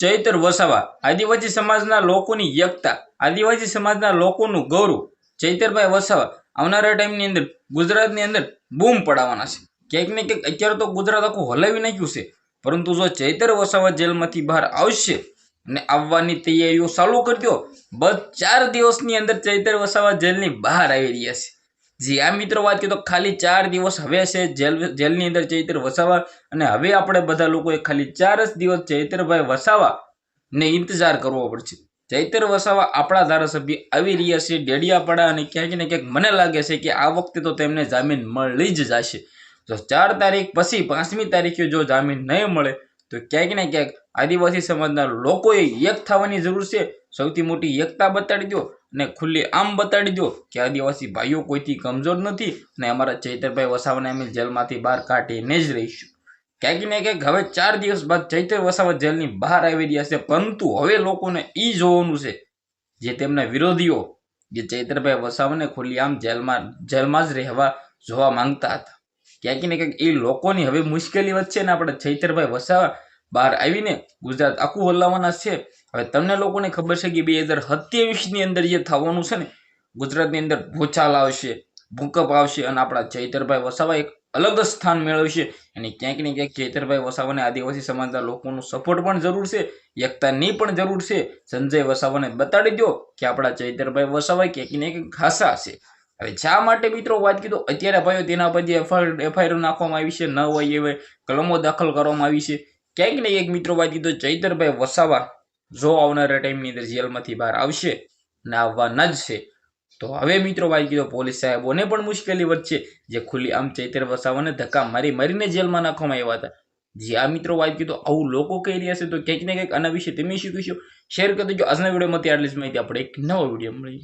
ચૈતર વસાવા આદિવાસી સમાજના લોકોની એકતા, આદિવાસી સમાજના લોકોનું ગૌરવ. ચૈતરભાઈ વસાવા આવનારા ટાઈમની અંદર ગુજરાતની અંદર બૂમ પડાવવાના છે. ક્યાંક ને ક્યાંક અત્યારે તો ગુજરાત આખું હલાવી નાખ્યું છે, પરંતુ જો ચૈતર વસાવા જેલમાંથી બહાર આવશે અને આવવાની તૈયારીઓ ચાલુ કરી દો, બસ 4 દિવસની અંદર ચૈતર વસાવા જેલની બહાર આવી રહ્યા છે. જી આ મિત્રો વાત કરીએ તો ખાલી 4 દિવસ હવે છે જેલની અંદર ચૈતર વસાવા, અને હવે આપણે બધા લોકોએ ખાલી 4 જ દિવસ ચૈતરભાઈ વસાવા ને ઇંતજાર કરવો પડશે. ચૈતર વસાવા આપણા ધારાસભ્ય આવી રહ્યા છે ડેડિયાપાડા, અને ક્યાંક ને ક્યાંક મને લાગે છે કે આ વખતે તો તેમને જામીન મળી જ જશે. જો 4 તારીખ પછી 5મી તારીખે જો જામીન નહીં મળે તો ક્યાંક ને ક્યાંક આદિવાસી સમાજના લોકોએ એક થવાની જરૂર છે. સૌથી મોટી એકતા બતાડી દો અને ખુલ્લી આમ બતાડી દો કે આદિવાસી ભાઈઓ કોઈથી કમજોર નથી, અને અમારા ચૈતરભાઈ વસાવાને અમે જેલમાંથી બહાર કાઢીને જ રહીશું. ક્યાંક ને ક્યાંક હવે 4 દિવસ બાદ ચૈતર વસાવા જેલની બહાર આવી રહ્યા છે, પરંતુ હવે લોકોને એ જોવાનું છે જે તેમના વિરોધીઓ જે ચૈતરભાઈ વસાવાને ખુલ્લી આમ જેલમાં જ રહેવા જોવા માંગતા હતા. ક્યાંક ને ક્યાંક એ લોકોની હવે મુશ્કેલી વચ્ચે ને આપણે ચૈતરભાઈ વસાવા બહાર આવીને ગુજરાત આખું હલાવવાના છે. હવે તમને લોકોને ખબર છે કે 2027ની અંદર જે થવાનું છે ને, ગુજરાતની અંદર ભૂચાલ આવશે, ભૂકંપ આવશે, અને આપણા ચૈતરભાઈ વસાવા એક અલગ જ સ્થાન મેળવશે. અને ક્યાંક ને ક્યાંક ચૈતરભાઈ વસાવાને આદિવાસી સમાજના લોકોનું સપોર્ટ પણ જરૂર છે, એકતાની પણ જરૂર છે. સંજય વસાવાને બતાડી દો કે આપણા ચૈતરભાઈ વસાવા ક્યાંક ને ક્યાંક ખાસા છે. હવે શા માટે મિત્રો વાત કીધું અત્યારે ભાઈઓ તેના પર જે એફઆઈઆર નાખવામાં આવી છે, ન હોય એવી કલમો દાખલ કરવામાં આવી છે. ક્યાંક ને ક્યાંક મિત્રો વાત કીધું ચૈતરભાઈ વસાવા જો આવનારા ટાઈમની અંદર જેલમાંથી બહાર આવશે ને આવવાના જ છે, તો હવે મિત્રો વાત કીધું પોલીસ સાહેબોને પણ મુશ્કેલી વધશે, જે ખુલ્લી આમ ચૈતર વસાવાને ધક્કા મારીને જેલમાં નાખવામાં આવ્યા હતા. જે આ મિત્રો વાત કીધું આવું લોકો કહી રહ્યા છે, તો ક્યાંક ને ક્યાંક આના વિશે તમે શું કહેશો? શેર કરી દેજો. આજના વિડીયોમાંથી આટલી જ માહિતી, આપણે એક નવો વિડીયો મળીએ.